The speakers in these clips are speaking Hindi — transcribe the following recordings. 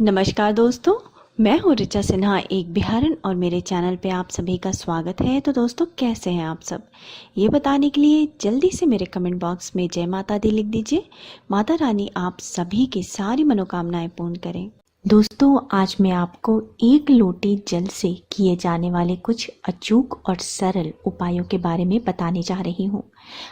नमस्कार दोस्तों, मैं हूँ ऋचा सिन्हा, एक बिहारन और मेरे चैनल पे आप सभी का स्वागत है। तो दोस्तों, कैसे हैं आप सब? ये बताने के लिए जल्दी से मेरे कमेंट बॉक्स में जय माता दी लिख दीजिए। माता रानी आप सभी की सारी मनोकामनाएं पूर्ण करें। दोस्तों, आज मैं आपको एक लोटे जल से किए जाने वाले कुछ अचूक और सरल उपायों के बारे में बताने जा रही हूँ।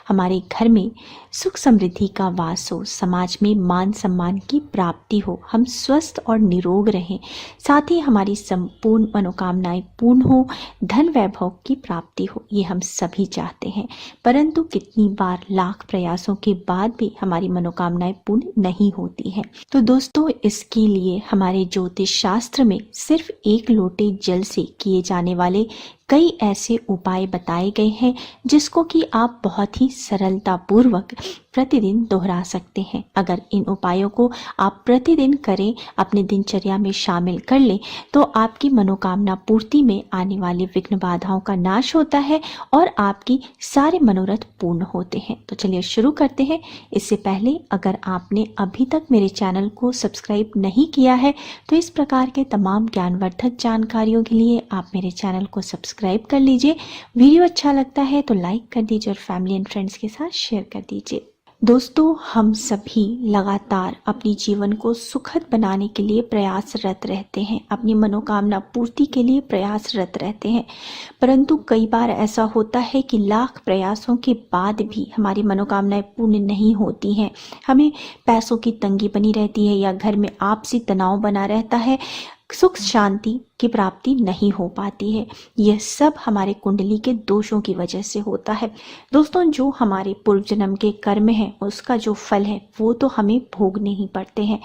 हमारे घर में सुख समृद्धि का वास हो, समाज में मान सम्मान की प्राप्ति हो, हम स्वस्थ और निरोग रहें, साथ ही हमारी संपूर्ण मनोकामनाएं पूर्ण हो, धन वैभव की प्राप्ति हो, ये हम सभी चाहते हैं। परंतु कितनी बार लाख प्रयासों के बाद भी हमारी मनोकामनाएं पूर्ण नहीं होती हैं। तो दोस्तों, इसके लिए हमारे ज्योतिष शास्त्र में सिर्फ एक लोटे जल से किए जाने वाले कई ऐसे उपाय बताए गए हैं जिसको कि आप बहुत ही सरलता पूर्वक प्रतिदिन दोहरा सकते हैं। अगर इन उपायों को आप प्रतिदिन करें, अपने दिनचर्या में शामिल कर लें, तो आपकी मनोकामना पूर्ति में आने वाली विघ्न बाधाओं का नाश होता है और आपकी सारे मनोरथ पूर्ण होते हैं। तो चलिए शुरू करते हैं। इससे पहले अगर आपने अभी तक मेरे चैनल को सब्सक्राइब नहीं किया है तो इस प्रकार के तमाम ज्ञानवर्धक जानकारियों के लिए आप मेरे चैनल को सब्सक्राइब कर लीजिए। वीडियो अच्छा लगता है तो लाइक कर दीजिए और फैमिली एंड फ्रेंड्स के साथ शेयर कर दीजिए। दोस्तों, हम सभी लगातार अपनी जीवन को सुखद बनाने के लिए प्रयासरत रहते हैं, अपनी मनोकामना पूर्ति के लिए प्रयासरत रहते हैं। परंतु कई बार ऐसा होता है कि लाख प्रयासों के बाद भी हमारी मनोकामनाएं पूर्ण नहीं होती हैं। हमें पैसों की तंगी बनी रहती है या घर में आपसी तनाव बना रहता है, सुख शांति की प्राप्ति नहीं हो पाती है। यह सब हमारे कुंडली के दोषों की वजह से होता है। दोस्तों, जो हमारे पूर्व जन्म के कर्म है उसका जो फल है वो तो हमें भोगने ही पड़ते हैं।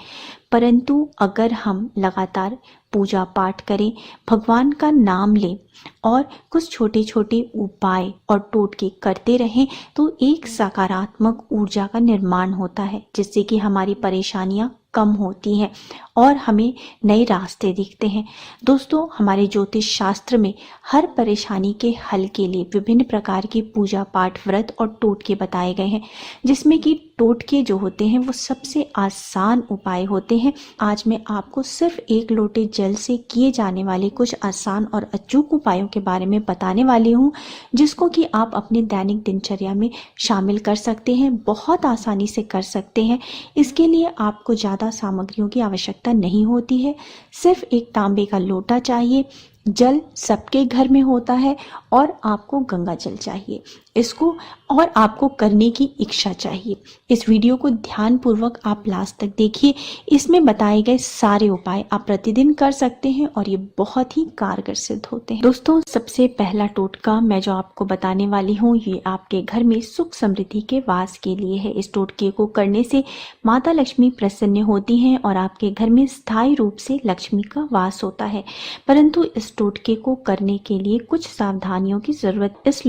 परंतु अगर हम लगातार पूजा पाठ करें, भगवान का नाम लें और कुछ छोटे छोटे उपाय और टोटके करते रहें तो एक सकारात्मक ऊर्जा का निर्माण होता है, जिससे कि हमारी परेशानियां कम होती हैं और हमें नए रास्ते दिखते हैं। दोस्तों, हमारे ज्योतिष शास्त्र में हर परेशानी के हल के लिए विभिन्न प्रकार की पूजा पाठ, व्रत और टोटके बताए गए हैं, जिसमें कि टोटके जो होते हैं वो सबसे आसान उपाय होते हैं। आज मैं आपको सिर्फ एक लोटे जल से किए जाने वाले कुछ आसान और अचूक उपायों के बारे में बताने वाली हूँ, जिसको कि आप अपने दैनिक दिनचर्या में शामिल कर सकते हैं, बहुत आसानी से कर सकते हैं। इसके लिए आपको ज़्यादा सामग्रियों की आवश्यकता नहीं होती है। सिर्फ एक तांबे का लोटा चाहिए। जल सबके घर में होता है और आपको गंगा जल चाहिए इसको, और आपको करने की इच्छा चाहिए। इस वीडियो को ध्यान पूर्वक आप लास्ट तक देखिए। इसमें बताए गए सारे उपाय आप प्रतिदिन कर सकते हैं और ये बहुत ही कारगर सिद्ध होते हैं। दोस्तों, सबसे पहला टोटका मैं जो आपको बताने वाली हूँ ये आपके घर में सुख समृद्धि के वास के लिए है। इस टोटके को करने से माता लक्ष्मी प्रसन्न होती हैं और आपके घर में स्थायी रूप से लक्ष्मी का वास होता है। परंतु इस टोटके को करने के लिए कुछ सावधानियों की जरूरत। इस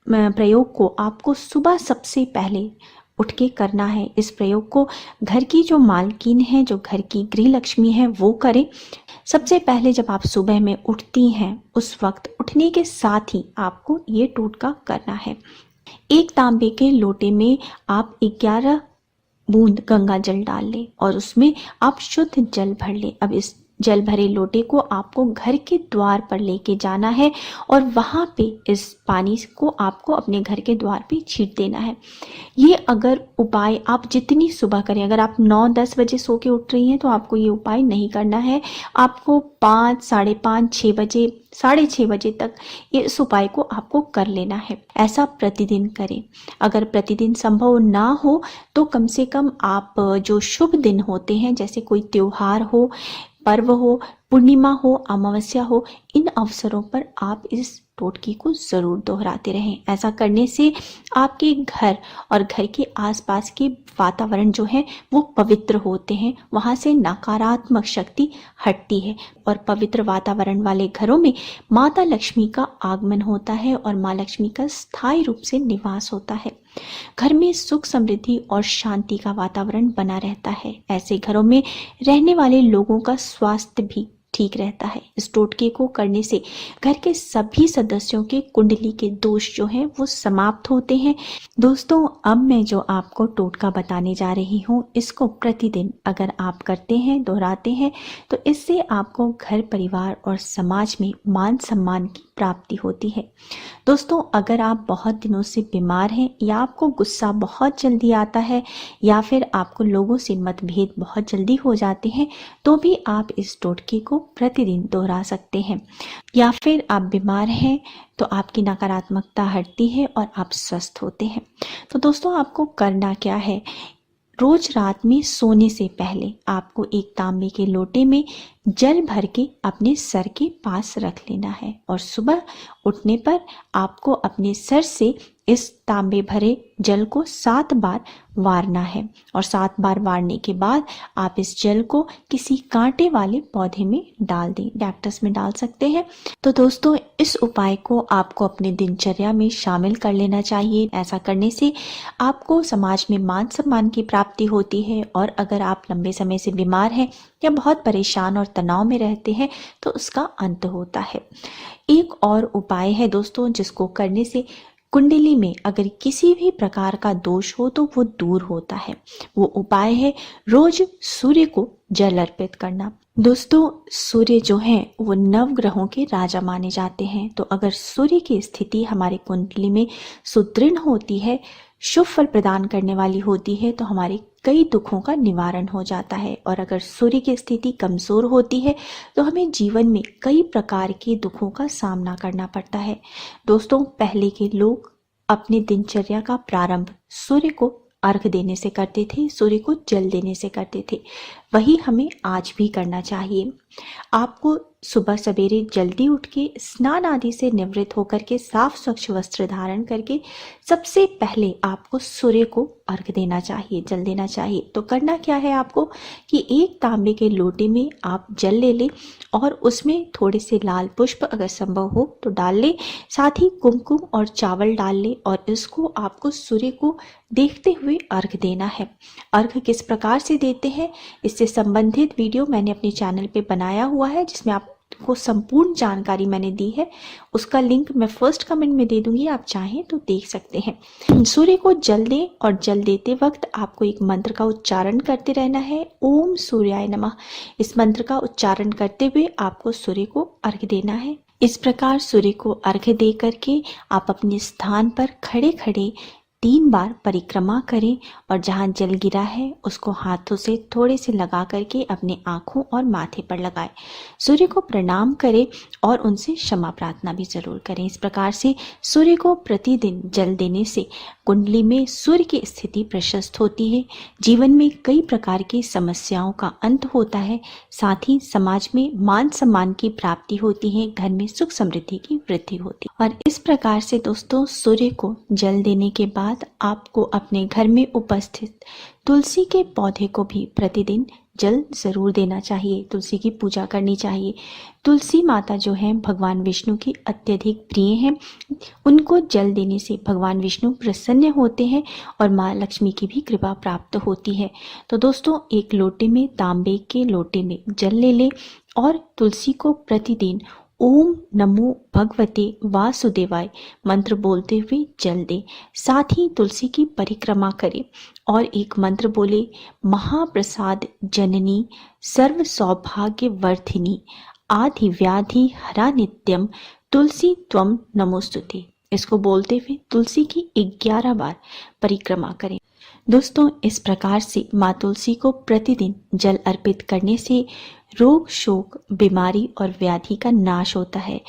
प्रयोग को आपको सुबह सबसे पहले उठ के करना है। इस प्रयोग को घर की जो मालकिन है, जो घर की गृह लक्ष्मी है, वो करें। सबसे पहले जब आप सुबह में उठती हैं उस वक्त उठने के साथ ही आपको ये टोटका करना है। एक तांबे के लोटे में आप 11 बूंद गंगा जल डाल लें और उसमें आप शुद्ध जल भर लें। अब इस जल भरे लोटे को आपको घर के द्वार पर लेके जाना है और वहां पे इस पानी को आपको अपने घर के द्वार पे छींट देना है। ये अगर उपाय आप जितनी सुबह करें, अगर आप 9-10 बजे सो के उठ रही हैं तो आपको ये उपाय नहीं करना है। आपको 5, 5:30, 6 बजे, 6:30 बजे तक इस उपाय को आपको कर लेना है। ऐसा प्रतिदिन करें। अगर प्रतिदिन संभव ना हो तो कम से कम आप जो शुभ दिन होते हैं, जैसे कोई त्योहार हो, पर्व हो, पूर्णिमा हो, अमावस्या हो, इन अवसरों पर आप इस टोटके को जरूर दोहराते रहें। ऐसा करने से आपके घर और घर के आसपास के वातावरण जो है वो पवित्र होते हैं, वहां से नकारात्मक शक्ति हटती है और पवित्र वातावरण वाले घरों में माता लक्ष्मी का आगमन होता है और माँ लक्ष्मी का स्थायी रूप से निवास होता है। घर में सुख समृद्धि और शांति का वातावरण बना रहता है। ऐसे घरों में रहने वाले लोगों का स्वास्थ्य भी ठीक रहता है। इस टोटके को करने से घर के सभी सदस्यों के कुंडली के दोष जो हैं वो समाप्त होते हैं। दोस्तों, अब मैं जो आपको टोटका बताने जा रही हूँ, इसको प्रतिदिन अगर आप करते हैं, दोहराते हैं, तो इससे आपको घर परिवार और समाज में मान सम्मान की प्राप्ति होती है। दोस्तों, अगर आप बहुत दिनों से बीमार हैं या आपको गुस्सा बहुत जल्दी आता है या फिर आपको लोगों से मतभेद बहुत जल्दी हो जाते हैं, तो भी आप इस टोटके को प्रतिदिन दोहरा सकते हैं। या फिर आप बीमार हैं तो आपकी नकारात्मकता हटती है और आप स्वस्थ होते हैं। तो दोस्तों, आपको करना क्या है, रोज रात में सोने से पहले आपको एक तांबे के लोटे में जल भर के अपने सर के पास रख लेना है और सुबह उठने पर आपको अपने सर से इस तांबे भरे जल को 7 बार वारना है और 7 बार वारने के बाद आप इस जल को किसी कांटे वाले पौधे में डाल दें, कैक्टस में डाल सकते हैं। तो दोस्तों, इस उपाय को आपको अपने दिनचर्या में शामिल कर लेना चाहिए। ऐसा करने से आपको समाज में मान सम्मान की प्राप्ति होती है और अगर आप लंबे समय से बीमार हैं या बहुत परेशान और तनाव में रहते हैं तो उसका अंत होता है। एक और उपाय है दोस्तों, जिसको करने से कुंडली में अगर किसी भी प्रकार का दोष हो तो वो दूर होता है। वो उपाय है रोज सूर्य को जल अर्पित करना। दोस्तों, सूर्य जो है वो नवग्रहों के राजा माने जाते हैं। तो अगर सूर्य की स्थिति हमारे कुंडली में सुदृढ़ होती है, शुभ फल प्रदान करने वाली होती है, तो हमारे कई दुखों का निवारण हो जाता है। और अगर सूर्य की स्थिति कमजोर होती है तो हमें जीवन में कई प्रकार के दुखों का सामना करना पड़ता है। दोस्तों, पहले के लोग अपनी दिनचर्या का प्रारंभ सूर्य को अर्घ देने से करते थे, सूर्य को जल देने से करते थे। वही हमें आज भी करना चाहिए। आपको सुबह सवेरे जल्दी उठ के स्नान आदि से निवृत्त होकर के साफ स्वच्छ वस्त्र धारण करके सबसे पहले आपको सूर्य को अर्घ देना चाहिए, जल देना चाहिए। तो करना क्या है आपको कि एक तांबे के लोटे में आप जल ले लें और उसमें थोड़े से लाल पुष्प अगर संभव हो तो डाल लें, साथ ही कुमकुम और चावल डाल लें और इसको आपको सूर्य को देखते हुए अर्घ देना है। अर्घ किस प्रकार से देते हैं, इससे संबंधित वीडियो मैंने अपने चैनल पे बनाया हुआ है, जिसमें आपको संपूर्ण जानकारी मैंने दी है। उसका लिंक मैं फर्स्ट कमेंट में दे दूंगी, आप चाहें तो देख सकते हैं। सूर्य को जल दें और जल देते वक्त आपको एक मंत्र का उच्चारण करते रहना है, ओम सूर्याय नमः। इस मंत्र का उच्चारण करते हुए आपको सूर्य को अर्घ देना है। इस प्रकार सूर्य को अर्घ दे करके आप अपने स्थान पर खड़े खड़े 3 बार परिक्रमा करें और जहां जल गिरा है उसको हाथों से थोड़े से लगा करके अपने आंखों और माथे पर लगाएं। सूर्य को प्रणाम करें और उनसे क्षमा प्रार्थना भी जरूर करें। इस प्रकार से सूर्य को प्रतिदिन जल देने से कुंडली में सूर्य की स्थिति प्रशस्त होती है, जीवन में कई प्रकार की समस्याओं का अंत होता है, साथ ही समाज में मान सम्मान की प्राप्ति होती है, घर में सुख समृद्धि की वृद्धि होती है। और इस प्रकार से दोस्तों, सूर्य को जल देने के बाद आपको अपने घर में उपस्थित तुलसी के पौधे को भी प्रतिदिन जल जरूर देना चाहिए, तुलसी की पूजा करनी चाहिए। तुलसी माता जो है भगवान विष्णु की अत्यधिक प्रिय हैं, उनको जल देने से भगवान विष्णु प्रसन्न होते हैं और माँ लक्ष्मी की भी कृपा प्राप्त होती है। तो दोस्तों, एक लोटे में, तांबे के लोटे में जल ले लें और तुलसी को प्रतिदिन ओम नमो भगवते वासुदेवाय मंत्र बोलते हुए जल दें। साथ ही तुलसी की परिक्रमा करें और एक मंत्र बोले, महाप्रसाद जननी सर्व सौभाग्य वर्धिनी आदि व्याधि हरा नित्यम तुलसी त्वम नमोस्तुते। इसको बोलते हुए तुलसी की 11 बार परिक्रमा करें। दोस्तों, इस प्रकार से माँ तुलसी को प्रतिदिन जल अर्पित करने से रोग, शोक, बीमारी और व्याधि का नाश होता है,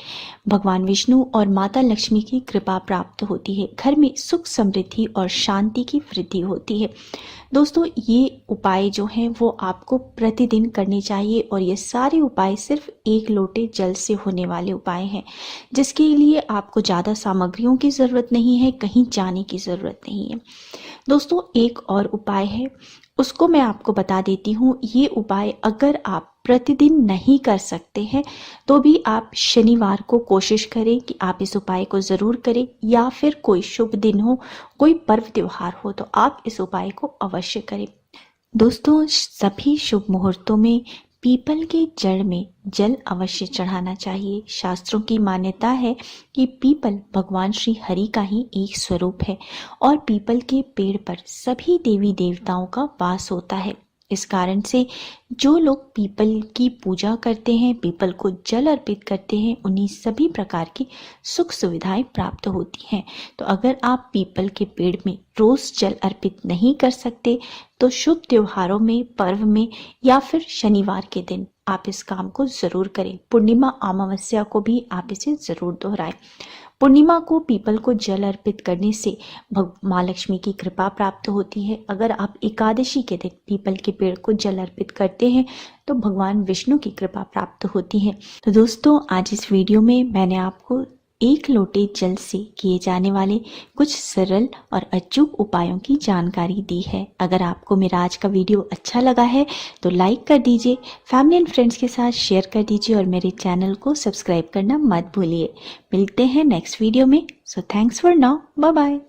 भगवान विष्णु और माता लक्ष्मी की कृपा प्राप्त होती है, घर में सुख समृद्धि और शांति की वृद्धि होती है। दोस्तों, ये उपाय जो हैं वो आपको प्रतिदिन करने चाहिए और ये सारे उपाय सिर्फ 1 लोटे जल से होने वाले उपाय हैं, जिसके लिए आपको ज़्यादा सामग्रियों की ज़रूरत नहीं है, कहीं जाने की ज़रूरत नहीं है। दोस्तों, एक और उपाय है, उसको मैं आपको बता देती हूँ। ये उपाय अगर आप प्रतिदिन नहीं कर सकते हैं तो भी आप शनिवार को कोशिश करें कि आप इस उपाय को ज़रूर करें, या फिर कोई शुभ दिन हो, कोई पर्व त्योहार हो तो आप इस उपाय को अवश्य करें। दोस्तों, सभी शुभ मुहूर्तों में पीपल के जड़ में जल अवश्य चढ़ाना चाहिए। शास्त्रों की मान्यता है कि पीपल भगवान श्री हरि का ही एक स्वरूप है और पीपल के पेड़ पर सभी देवी देवताओं का वास होता है। इस कारण से जो लोग पीपल की पूजा करते हैं, पीपल को जल अर्पित करते हैं, उन्हें सभी प्रकार की सुख सुविधाएं प्राप्त होती हैं। तो अगर आप पीपल के पेड़ में रोज जल अर्पित नहीं कर सकते तो शुभ त्योहारों में, पर्व में या फिर शनिवार के दिन आप इस काम को जरूर करें। पूर्णिमा अमावस्या को भी आप इसे जरूर दोहराएं। पूर्णिमा को पीपल को जल अर्पित करने से माँ लक्ष्मी की कृपा प्राप्त होती है। अगर आप एकादशी के दिन पीपल के पेड़ को जल अर्पित करते हैं तो भगवान विष्णु की कृपा प्राप्त होती है। तो दोस्तों, आज इस वीडियो में मैंने आपको 1 लोटे जल से किए जाने वाले कुछ सरल और अचूक उपायों की जानकारी दी है। अगर आपको मेरा आज का वीडियो अच्छा लगा है तो लाइक कर दीजिए, फैमिली एंड फ्रेंड्स के साथ शेयर कर दीजिए और मेरे चैनल को सब्सक्राइब करना मत भूलिए। मिलते हैं नेक्स्ट वीडियो में। So thanks for now, bye bye.